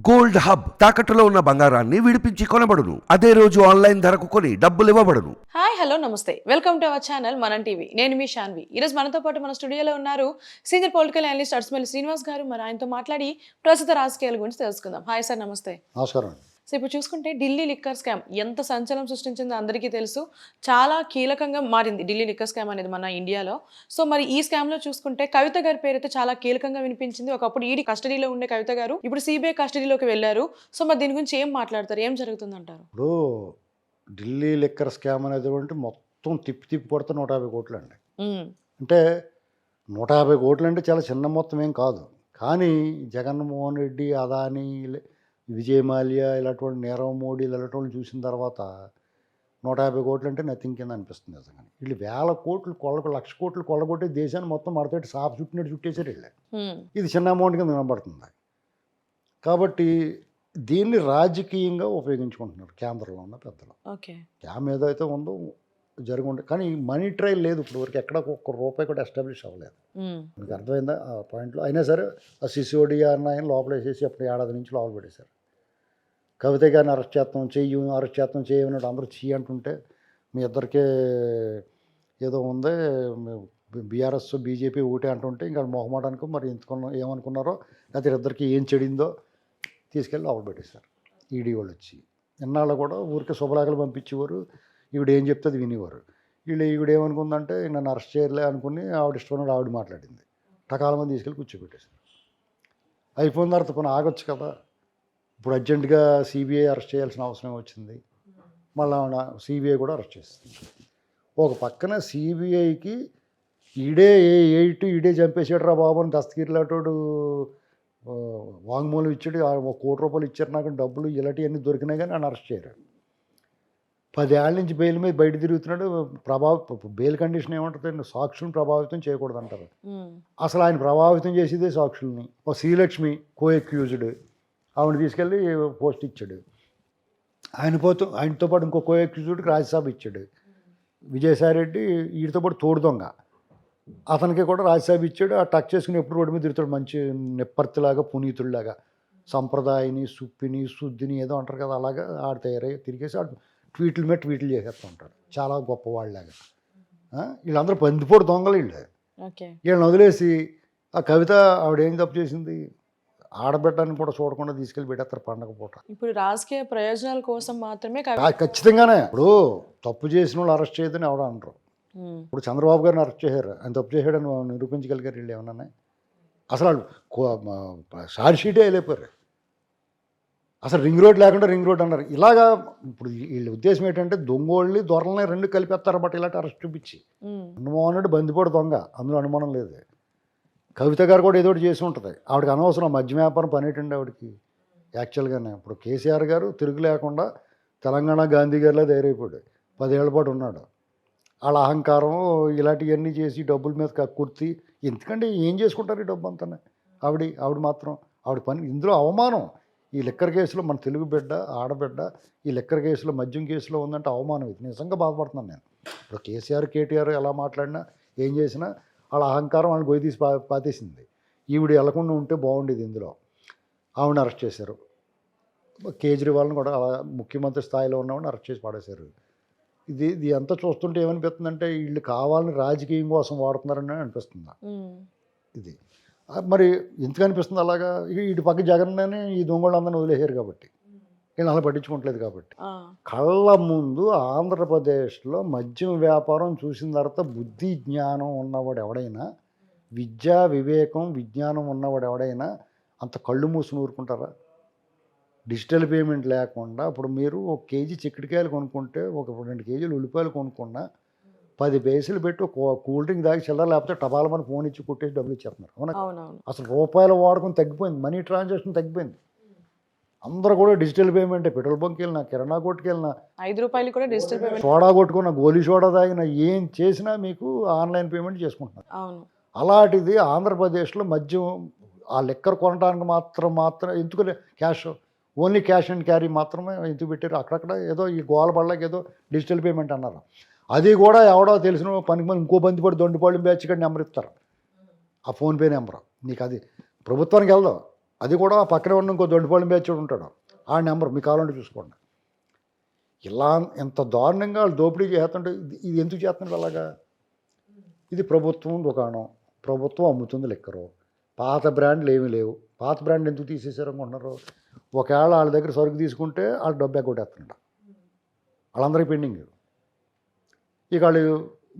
Gold hub తాకట్టులో ఉన్న బంగారాన్ని విడిపించి కొనబడును. అదే రోజు ఆన్లైన్ ధరకు కొని డబ్బులు ఇవ్వబడును. హాయ్ హలో నమస్తే వెల్కమ్ టు అవర్ ఛానల్ మనం టీవీ. నేను మీ శాన్వి. ఈరోజు మనతో పాటు మన స్టూడియోలో ఉన్నారు సీనియర్ పొలిటికల్ అనలిస్ట్ అడ్స్మల్లి శ్రీనివాస్ గారు. మరి ఆయనతో మాట్లాడి ప్రస్తుత రాజకీయాల గురించి తెలుసుకుందాం. హాయ్ సార్, నమస్తే. నమస్కారం. సో ఇప్పుడు చూసుకుంటే ఢిల్లీ లిక్కర్ స్కామ్ ఎంత సంచలనం సృష్టించిందో అందరికీ తెలుసు. చాలా కీలకంగా మారింది ఢిల్లీ లిక్కర్ స్కామ్ అనేది మన ఇండియాలో. సో మరి ఈ స్కామ్లో చూసుకుంటే కవిత గారి పేరైతే చాలా కీలకంగా వినిపించింది. ఒకప్పుడు ఈడీ కస్టడీలో ఉండే కవిత గారు ఇప్పుడు సిబిఐ కస్టడీలోకి వెళ్ళారు. సో మరి దీని గురించి ఏం మాట్లాడతారు, ఏం జరుగుతుందంటారు? ఇప్పుడు ఢిల్లీ లిక్కర్ స్కామ్ అనేది మొత్తం తిప్పి కొడితే 150 కోట్లు అండి. అంటే 150 కోట్లు అంటే చాలా చిన్న మొత్తం ఏం కాదు. కానీ జగన్మోహన్ రెడ్డి, అదానీ, విజయ్ మాల్యా, ఇలాంటి నీరవ్ మోడీ ఇలాంటి చూసిన తర్వాత 150 కోట్లు అంటే నథింగ్ కింద అనిపిస్తుంది నిజంగా. వీళ్ళు 1000 కోట్లు లక్ష కోట్లు కొల్లగొట్టి దేశాన్ని మొత్తం మడతట్టి సాఫ్ చుట్టినట్టు చుట్టేసారు వీళ్ళు. ఇది చిన్న అమౌంట్ కింద కనబడుతుంది. కాబట్టి దీన్ని రాజకీయంగా ఉపయోగించుకుంటున్నారు కేంద్రంలో ఉన్న పెద్దలు. స్కామ్ ఏదైతే ఉందో జరుగుండే, కానీ మనీ ట్రయల్ లేదు ఇప్పుడు వరకు, ఎక్కడ ఒక్క రూపాయి కూడా ఎస్టాబ్లిష్ అవ్వలేదు. మీకు అర్థమైందా ఆ పాయింట్లో? అయినా సరే ఆ సిసోడియా అన్న ఆయన లోపల వేసేసి అప్పుడు ఏడాది నుంచి లోపల పెట్టేశారు. కవిత గారిని అరెస్ట్ చేస్తాం చేయమన్నాడు. అందరూ అంటుంటే మీ ఇద్దరికే ఏదో ఉంది, బీఆర్ఎస్ బీజేపీ ఒకటే అంటుంటే ఇంకా మొహమాటానికి మరి ఏమనుకున్నారో, లేకపోతే ఇద్దరికి ఏం చెడిందో తీసుకెళ్ళి లోపల పెట్టేశారు ఈడీ వాళ్ళు వచ్చి. ఇన్నాళ్ళు కూడా ఊరికే శుభలాకలు పంపించేవారు, ఈవిడ ఏం చెప్తే అది వినేవారు. ఈవిడ ఏమనుకుందంటే నన్ను అరెస్ట్ చేయలే అనుకుని ఆవిడ ఇష్టమైన ఆవిడ మాట్లాడింది. టకాల మంది తీసుకెళ్ళి కూర్చోబెట్టేశారు. అయిపోయిన తర్వాత కొన్ని ఆగొచ్చు కదా. ఇప్పుడు అర్జెంటుగా సిబిఐ అరెస్ట్ చేయాల్సిన అవసరం వచ్చింది. మళ్ళీ సిబిఐ కూడా అరెస్ట్ చేస్తుంది. ఒక పక్కన సిబిఐకి ఈడే ఈడే చంపేసాడు రా బాబు అని దస్తగిరిలాటోడు వాంగ్మూలం ఇచ్చాడు. 1 కోటి రూపాయలు ఇచ్చారు నాకు డబ్బులు, ఇలాంటివన్నీ దొరికినాయి కానీ ఆయన అరెస్ట్ చేయరు. 10 ఏళ్ళ నుంచి బెయిల్ మీద బయట తిరుగుతున్నాడు. బెయిల్ కండిషన్ ఏమంటుంది, సాక్షులను ప్రభావితం చేయకూడదు అంటారు. అసలు ఆయన ప్రభావితం చేసేదే సాక్షుల్ని. ఒక శ్రీలక్ష్మి కో అక్యూజ్డ్, ఆవిడ తీసుకెళ్ళి పోస్ట్ ఇచ్చాడు. ఆయనతో పాటు ఇంకో కో అక్యూజ్డ్కి రాజ్యసభ ఇచ్చాడు. విజయసాయిరెడ్డి వీటితో పాటు తోడు దొంగ, అతనికి కూడా రాజ్యసభ ఇచ్చాడు. ఆ టచ్ చేసుకుని ఎప్పుడు రోడ్డు మీద తిరుగుతాడు, మంచి నెప్పర్తిలాగా పునీతుడిలాగా. సంప్రదాయని సుప్పిని శుద్ధిని ఏదో అంటారు కదా, అలాగా ఆడు తయారై తిరిగేసి ఆడు ట్వీట్ల మీద ట్వీట్లు చేసేస్తూ ఉంటాడు చాలా గొప్పవాళ్ళలాగా. వీళ్ళందరూ బందిపోడు దొంగలు వీళ్ళు. వీళ్ళని వదిలేసి ఆ కవిత ఆవిడ ఏం తప్పు చేసింది, ఆడబిడ్డని కూడా చూడకుండా తీసుకెళ్ళి పెట్టేస్తారు పండగ పూట. ఇప్పుడు రాజకీయ ప్రయోజనాల కోసం మాత్రమే ఖచ్చితంగానే. ఇప్పుడు తప్పు చేసిన వాళ్ళు అరెస్ట్ చేయదని ఎవడ అంటారు. ఇప్పుడు చంద్రబాబు గారిని అరెస్ట్ చేశారు, ఆయన తప్పు చేశాడని నిరూపించగలిగారు వీళ్ళు ఏమన్నా? అసలు వాళ్ళు షార్ట్ షీటే వెళ్ళిపోయారు. అసలు రింగ్ రోడ్ లేకుండా రింగ్ రోడ్ అన్నారు. ఇలాగా ఇప్పుడు వీళ్ళ ఉద్దేశం ఏంటంటే దొంగోళ్ళని దొరలని 2 కలిపేస్తారు బట్ ఇలాంటి అరెస్ట్ చూపించి. అనుమానం అంటే బందిపోడు దొంగ, అందులో అనుమానం లేదు. కవిత గారు కూడా ఏదో ఒకటి చేసి ఉంటుంది. ఆవిడకి అనవసరం మద్య వ్యాపారం పని ఏంటండి ఆవిడకి యాక్చువల్గానే. ఇప్పుడు కేసీఆర్ గారు తిరుగు లేకుండా తెలంగాణ గాంధీ గారిలో తయారైపోయాడు. 10 ఏళ్ల పాటు ఉన్నాడు. వాళ్ళ అహంకారం ఇలాంటివన్నీ చేసి డబ్బుల మీద కక్కుర్తి. ఎందుకంటే ఏం చేసుకుంటారు ఈ డబ్బు అంతా? ఆవిడ మాత్రం ఆవిడ పని. ఇందులో అవమానం. ఈ లిక్కర్ కేసులో మన తెలుగు బిడ్డ, ఆడబిడ్డ ఈ లిక్కర్ కేసులో, మద్యం కేసులో ఉందంటే అవమానం. ఇది నిజంగా బాధపడుతున్నాను నేను. ఇప్పుడు కేసీఆర్, కేటీఆర్ ఎలా మాట్లాడినా ఏం చేసినా వాళ్ళ అహంకారం వాళ్ళని గొయ్యి తీసి పాతేసింది. ఈవిడ వెళ్లకుండా ఉంటే బాగుండేది. ఇందులో ఆవిడని అరెస్ట్ చేశారు. కేజ్రీవాల్ని కూడా అలా ముఖ్యమంత్రి స్థాయిలో ఉన్నవాడిని అరెస్ట్ చేసి పడేశారు. ఇది అంతా చూస్తుంటే ఏమనిపిస్తుందంటే వీళ్ళు కావాలని రాజకీయం కోసం వాడుతున్నారని అనిపిస్తుంది. ఇది మరి ఎందుకు అనిపిస్తుంది అలాగా? ఇటు పక్క జగన్ ఈ దొంగళ్ళందరినీ వదిలేశారు కాబట్టి, వీళ్ళు అలా పట్టించుకోవట్లేదు కాబట్టి. కళ్ళ ముందు ఆంధ్రప్రదేశ్లో మద్యం వ్యాపారం చూసిన తర్వాత బుద్ధి జ్ఞానం ఉన్నవాడు ఎవడైనా, విద్యా వివేకం విజ్ఞానం ఉన్నవాడు ఎవడైనా అంత కళ్ళు మూసుకుని ఊరుకుంటారా? డిజిటల్ పేమెంట్ లేకుండా ఇప్పుడు మీరు 1 కేజీ చిక్కుడుకాయలు కొనుక్కుంటే, ఒక 2 కేజీలు ఉల్లిపాయలు కొనుక్కున్నా 10 పైసలు పెట్టి ఒక కూల్ డ్రింక్ దాగి చిల్లర లేకపోతే టపాల మన ఫోన్ ఇచ్చి కొట్టేసి డబ్బులు ఇచ్చేస్తున్నారు. అవునా? అసలు రూపాయల వాడకం తగ్గిపోయింది, మనీ ట్రాన్సాక్షన్ తగ్గిపోయింది. అందరూ కూడా డిజిటల్ పేమెంటే. పెట్రోల్ బంక్కి వెళ్ళినా, కిరాణా కొట్టుకి వెళ్ళినా, 5 రూపాయలు కూడా డిజిటల్ పేమెంట్. సోడా కొట్టుకున్న, గోలీ సోడా తాగినా, ఏం చేసినా మీకు ఆన్లైన్ పేమెంట్ చేసుకుంటున్నారు. అలాంటిది ఆంధ్రప్రదేశ్లో మద్యం ఆ లిక్కర్ కొనడానికి మాత్రం ఎందుకు cash, only cash and carry మాత్రమే ఎందుకు పెట్టారు? అక్కడక్కడ ఏదో ఈ గోలబళ్ళకి ఏదో డిజిటల్ పేమెంట్ అన్నారు. అది కూడా ఎవడో తెలిసిన పనికి మళ్ళీ ఇంకో బందిపడి దొండిపాళ్ళు బ్యాచ్ ఇక్కడ నెంబర్ ఇస్తారు, ఆ ఫోన్పే నెంబర్. నీకు అది ప్రభుత్వానికి వెళ్దాం, అది కూడా పక్కనే ఉన్న ఇంకో దొడ్డిపాళెం బ్యాచ్ ఉంటాడు, ఆ నెంబర్ మీకు కావాలంటే చూసుకోండి. ఇలా ఎంత దారుణంగా వాళ్ళు దోపిడీ చేస్తుంటే ఇది ఎందుకు చేస్తున్నారు అలాగా? ఇది ప్రభుత్వం దుకాణం, ప్రభుత్వం అమ్ముతుంది లిక్కరు, పాత బ్రాండ్లు ఏమీ లేవు. పాత బ్రాండ్ ఎందుకు తీసేసారు అనుకుంటున్నారు? ఒకవేళ వాళ్ళ దగ్గర సరుకు తీసుకుంటే వాళ్ళు డబ్బు ఎగ్గొట్టేస్తున్నాడు, వాళ్ళందరికీ పెండింగ్. ఇక వాళ్ళు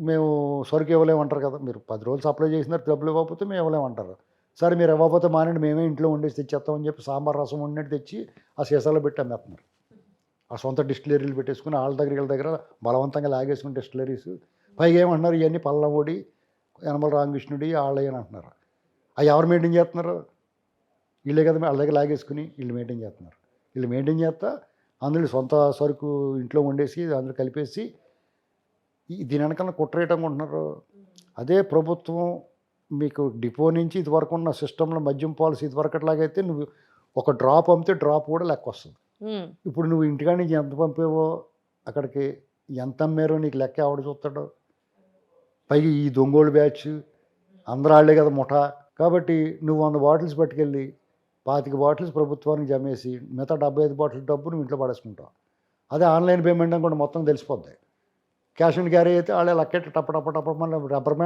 మేము సరుకు ఇవ్వలేమంటారు కదా, మీరు 10 రోజులు సప్లై చేసినారు డబ్బులు ఇవ్వకపోతే మేము ఇవ్వలేమంటారు. సరే మీరు ఇవ్వకపోతే మానండి, మేమే ఇంట్లో వండేసి తెచ్చేస్తామని చెప్పి సాంబార్ రసం వండినట్టు తెచ్చి ఆ సీసాలో పెట్టి అమ్మేస్తున్నారు. ఆ సొంత డిస్టిలరీలు పెట్టేసుకుని వాళ్ళ దగ్గర బలవంతంగా లాగేసుకుని డిస్టిలరీస్. పైగా ఏమంటున్నారు, ఇవన్నీ పల్లవోడి యనమల రామకృష్ణుడి వాళ్ళని అంటున్నారు. అవి ఎవరు మెయింటైన్ చేస్తున్నారు? వీళ్ళే కదా వాళ్ళ దగ్గర లాగేసుకుని వీళ్ళు మెయింటైన్ చేస్తున్నారు. వీళ్ళు మెయింటైన్ చేస్తా అందులో సొంత సరుకు ఇంట్లో వండేసి అందులో కలిపేసి దీని వెనకాల కుట్రేయటం ఉంటున్నారు. అదే ప్రభుత్వం మీకు డిపో నుంచి ఇదివరకు ఉన్న సిస్టంలో మద్యం పాలసీ ఇదివరకు అట్లాగైతే నువ్వు ఒక డ్రాప్ అమ్మితే డ్రాప్ కూడా లెక్క వస్తుంది. ఇప్పుడు నువ్వు ఇంటికాడ నుంచి ఎంత పంపేవో అక్కడికి ఎంత అమ్మారో నీకు లెక్క ఎవడు చూస్తాడు? పైగా ఈ దొంగోళ్ళు బ్యాచ్ అందరూ వాళ్ళే కదా ముఠా. కాబట్టి నువ్వు 100 బాటిల్స్ పట్టుకెళ్ళి 25 బాటిల్స్ ప్రభుత్వానికి జమేసి మిగతా 75 బాటిల్ డబ్బు నువ్వు ఇంట్లో పడేసుకుంటావు. అదే ఆన్లైన్ పేమెంట్ అనుకోండి మొత్తం తెలిసిపోద్ది. క్యాష్ అండ్ క్యారీ అయితే వాళ్ళే లక్కెట్టి టప్ప మళ్ళీ రబ్బర్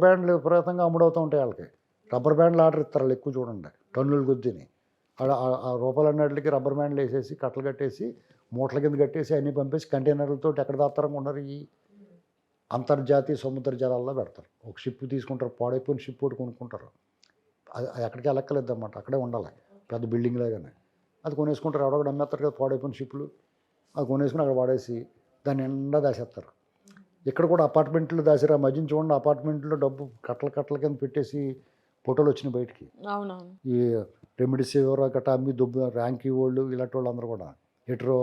బ్యాండ్లు విపరీతంగా అమ్ముడవుతూ ఉంటాయి. వాళ్ళకి రబ్బర్ బ్యాండ్లు ఆర్డర్ ఇస్తారు, వాళ్ళు ఎక్కువ చూడండి టన్నుల కొద్దిని. ఆ రూపాయలు అన్నట్లకి రబ్బర్ బ్యాండ్లు వేసేసి కట్టలు కట్టేసి మూటల కింద కట్టేసి అన్నీ పంపేసి కంటైనర్లతో ఎక్కడ దాస్తారం ఉన్నారు. ఈ అంతర్జాతీయ సముద్ర జలాల్లో పెడతారు. ఒక షిప్ తీసుకుంటారు, పాడైపోయిన షిప్ ఒకటి కొనుక్కుంటారు. అది ఎక్కడికి వెళ్ళక్కలేదు అన్నమాట, అక్కడే ఉండాలి పెద్ద బిల్డింగ్ లాగానే. అది కొనేసుకుంటారు, ఎవడొకటి అమ్మేస్తారు కదా పాడైపోయిన షిప్లు. అది కొనేసుకుని అక్కడ వాడేసి దాన్ని నిండా దాసేస్తారు. ఇక్కడ కూడా అపార్ట్మెంట్లో దాసారు. ఆ మధ్యన చూడండి అపార్ట్మెంట్లో డబ్బు కట్టల కింద పెట్టేసి ఫోటోలు వచ్చినాయి బయటికి. అవునవును. ఈ రెమిడిసివిర్ గట్రా అమ్మి ర్యాంకీ వాళ్ళు ఇలాంటి వాళ్ళు అందరూ కూడా హెట్రో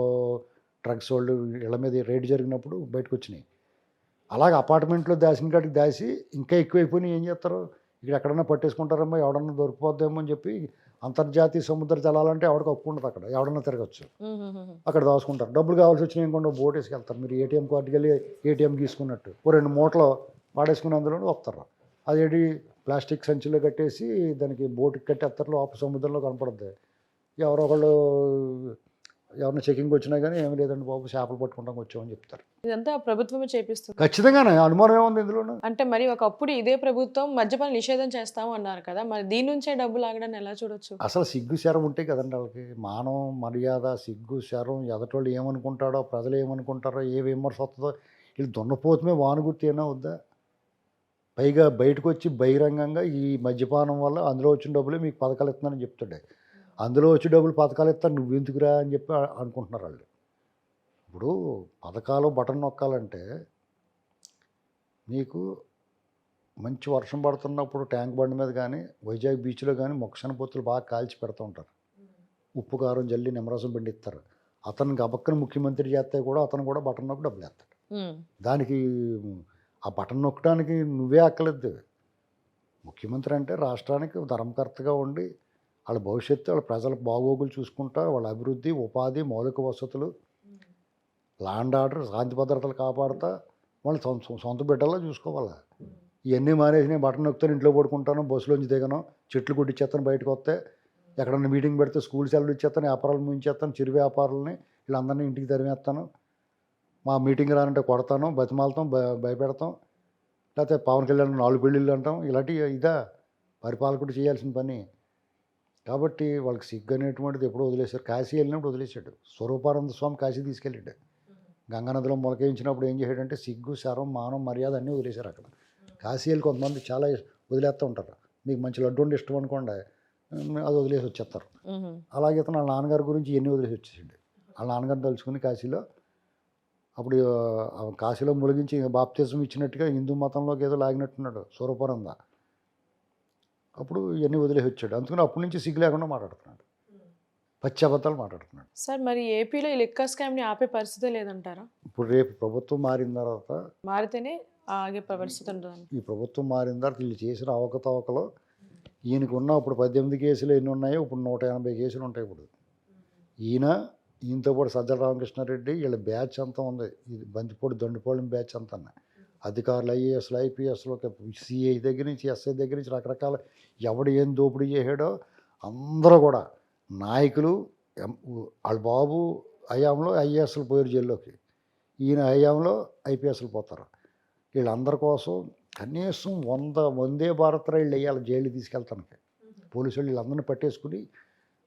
డ్రగ్స్ వాళ్ళు ఇళ్ళ మీద రేడ్ జరిగినప్పుడు బయటకు వచ్చినాయి. అలాగే అపార్ట్మెంట్లో దాసిన కాడికి దాసి ఇంకా ఎక్కువైపోయినాయి. ఏం చేస్తారు, ఇక్కడ ఎక్కడన్నా పట్టేసుకుంటారమ్మో, ఎవడన్నా దొరికిపోద్దేమో అని చెప్పి అంతర్జాతీయ సముద్ర జలాలంటే ఎవరికి హక్కు ఉండదు, అక్కడ ఎవడన్నా తిరగచ్చు. అక్కడ దాచుకుంటారు. డబ్బులు కావాల్సి వచ్చినాయి ఇంకొండ బోట్ వేసుకెళ్తారు. మీరు ఏటీఎం కార్డుకి వెళ్ళి ఏటీఎం గీసుకున్నట్టు ఓ 2 మూటలు వాడేసుకుని అందులో వస్తారు. అదేంటి ప్లాస్టిక్ సంచిలో కట్టేసి దానికి బోటుకి కట్టేస్తారు, లోపల సముద్రంలో కనపడుద్ది. ఎవరో ఒకళ్ళు ఎవరైనా చెకింగ్ వచ్చినా కానీ ఏమి లేదండి బాబు చేపలు పట్టుకుంటాం వచ్చామని చెప్తారు. ఇదంతా ప్రభుత్వమే చేపిస్తుంది. ఖచ్చితంగానే అనుమానం ఏముంది ఇందులో? అంటే మరి ఒకప్పుడు ఇదే ప్రభుత్వం మద్యపాన నిషేధం చేస్తాము అన్నారు కదా, మరి దీని నుంచే డబ్బు లాగడాన్ని ఎలా చూడొచ్చు? అసలు సిగ్గు శరం ఉంటాయి కదండి వాళ్ళకి. మానవం మర్యాద సిగ్గు శరం, ఎదటోళ్ళు ఏమనుకుంటాడో ప్రజలు ఏమనుకుంటారో ఏ విమర్శ వస్తుందో వీళ్ళు దున్నపోతుమే వానుగుర్తి అయినా వద్దా? పైగా బయటకు వచ్చి బహిరంగంగా ఈ మద్యపానం వల్ల అందులో వచ్చిన డబ్బులే మీకు పథకాలు ఇస్తున్నానని చెప్తాడే. అందులో వచ్చి డబ్బులు పథకాలు ఇస్తాను నువ్వెందుకురా అని చెప్పి అనుకుంటున్నారు వాళ్ళు. ఇప్పుడు పథకాలు బటన్ నొక్కాలంటే మీకు మంచి వర్షం పడుతున్నప్పుడు ట్యాంక్ బండ్ మీద కానీ వైజాగ్ బీచ్లో కానీ మొక్కసన పొత్తులు బాగా కాల్చి పెడుతూ ఉంటారు. ఉప్పు కారం జల్లి నిమ్మరసం పిండి ఇస్తారు. అతనికి అబక్కన ముఖ్యమంత్రి చేస్తే కూడా అతను కూడా బటన్ నొక్కి డబ్బులు వేస్తాడు. దానికి ఆ బటన్ నొక్కడానికి నువ్వే అక్కలేదు. ముఖ్యమంత్రి అంటే రాష్ట్రానికి ధర్మకర్తగా ఉండి వాళ్ళ భవిష్యత్తు వాళ్ళ ప్రజల బాగోగులు చూసుకుంటా వాళ్ళ అభివృద్ధి ఉపాధి మౌలిక వసతులు ల్యాండ్ ఆర్డర్ శాంతి భద్రతలు కాపాడుతా వాళ్ళు సొంత బిడ్డల్లో చూసుకోవాలి. ఇవన్నీ మానేసి నేను బటన్ నొక్కుతాను ఇంట్లో పడుకుంటాను, బస్సులోంచి దిగను, చెట్లు కొట్టిచ్చేస్తాను, బయటకు వస్తే ఎక్కడన్నా మీటింగ్ పెడితే స్కూల్ సెలవులు ఇచ్చేస్తాను, వ్యాపారాలు ముగించేస్తాను, చిరు వ్యాపారులని వీళ్ళందరినీ ఇంటికి తరిమేస్తాను, మా మీటింగ్ రానంటే కొడతాను, బతిమాలతాం, భయపెడతాం, లేకపోతే పవన్ కళ్యాణ్ 4 పెళ్ళిళ్ళు అంటాం. ఇలాంటి ఇదా పరిపాలకుడు చేయాల్సిన పని. కాబట్టి వాళ్ళకి సిగ్గు అనేటువంటిది ఎప్పుడో వదిలేశారు. కాశీ వెళ్ళినప్పుడు వదిలేశాడు. స్వరూపానంద స్వామి కాశీ తీసుకెళ్ళాడు. గంగానదిలో మొలకేయించినప్పుడు ఏం చేశాడంటే సిగ్గు శరం మానం మర్యాద అన్నీ వదిలేశారు అక్కడ. కాశీ వెళ్ళి కొంతమంది చాలా వదిలేస్తూ ఉంటారు. మీకు మంచి లడ్డు ఉండి ఇష్టం అనుకోండి, అది వదిలేసి వచ్చేస్తారు. అలాగే వాళ్ళ నాన్నగారి గురించి ఇవన్నీ వదిలేసి వచ్చేసాడు. వాళ్ళ నాన్నగారిని తలుచుకుని కాశీలో అప్పుడు కాశీలో ములిగించి బాప్తిజం ఇచ్చినట్టుగా హిందూ మతంలోకి ఏదో లాగినట్టున్నాడు స్వరూపానంద. అప్పుడు ఇవన్నీ వదిలేసి వచ్చాడు. అందుకని అప్పటి నుంచి సిగ్గు లేకుండా మాట్లాడుతున్నాడు, పచ్చి అబద్ధాలు మాట్లాడుతున్నాడు. సార్ మరి ఏపీలో ఈ లిక్కర్ స్కామ్ని ఆపే పరిస్థితి లేదంటారా? ఇప్పుడు రేపు ప్రభుత్వం మారిన తర్వాత మారితేనే ఆగే పరిస్థితి ఉంటుంది. ఈ ప్రభుత్వం మారిన తర్వాత వీళ్ళు చేసిన అవకతవకలో ఈయనకు ఉన్న ఇప్పుడు 18 కేసులు ఎన్ని ఉన్నాయో ఇప్పుడు 180 కేసులు ఉంటాయి. ఇప్పుడు ఈయనతో పాటు సజ్జల రామకృష్ణారెడ్డి వీళ్ళ బ్యాచ్ అంతా ఉంది. ఇది బంతిపోటు దొండిపోళం బ్యాచ్ అంతా అధికారులు ఐఏఎస్లు ఐపీఎస్లు సిఐ దగ్గర నుంచి ఎస్ఐ దగ్గర నుంచి రకరకాల ఎవడు ఏం దోపిడీ చేసాడో అందరూ కూడా నాయకులు వాళ్ళ బాబు హయాంలో ఐఏఎస్లు పోయారు జైల్లోకి, ఈయన హయాంలో ఐపీఎస్లు పోతారు. వీళ్ళందరి కోసం కనీసం వందే భారత్ రైళ్ళు వేయాలి జైలు తీసుకెళ్తానికి. పోలీసు వాళ్ళు వీళ్ళందరినీ పట్టేసుకుని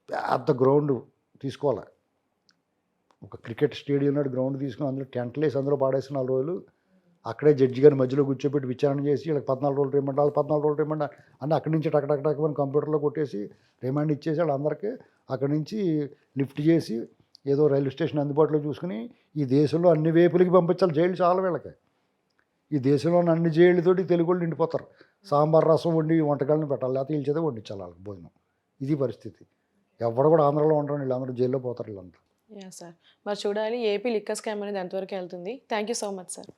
పెద్ద గ్రౌండ్ తీసుకోవాలి, ఒక క్రికెట్ స్టేడియం నాడు గ్రౌండ్ తీసుకుని అందులో టెంట్లు వేసి అందులో పాడేసి 4 రోజులు అక్కడే జడ్జి గారిని మధ్యలో కూర్చోబెట్టి విచారణ చేసి వీళ్ళకి 14 రోజులు రిమాండ్, వాళ్ళు 14 రోజులు రిమాండ్ అని అక్కడి నుంచి టక్ కంప్యూటర్లో కొట్టేసి రిమాండ్ ఇచ్చేసి వాళ్ళందరికీ అక్కడి నుంచి లిఫ్ట్ చేసి ఏదో రైల్వే స్టేషన్ అందుబాటులో చూసుకుని ఈ దేశంలో అన్ని వైపులకి పంపించాలి. జైలు చాలా వీళ్ళకి. ఈ దేశంలోని అన్ని జైళ్ళతోటి తెలుగు వాళ్ళు నిండిపోతారు. సాంబార్ రసం వండి వంటకాలను పెట్టాలి, లేకపోతే వీళ్ళచేదే వండించాలి వాళ్ళకి భోజనం. ఇది పరిస్థితి. ఎవరు కూడా ఆంధ్రలో ఉండరు, వీళ్ళందరూ జైల్లో పోతారు వీళ్ళంతా. Yeah sir. మరి చూడాలి ఏపీ లిక్కర్ స్కామ్ అనేది ఎంతవరకు వెళ్తుంది. Thank you so much sir.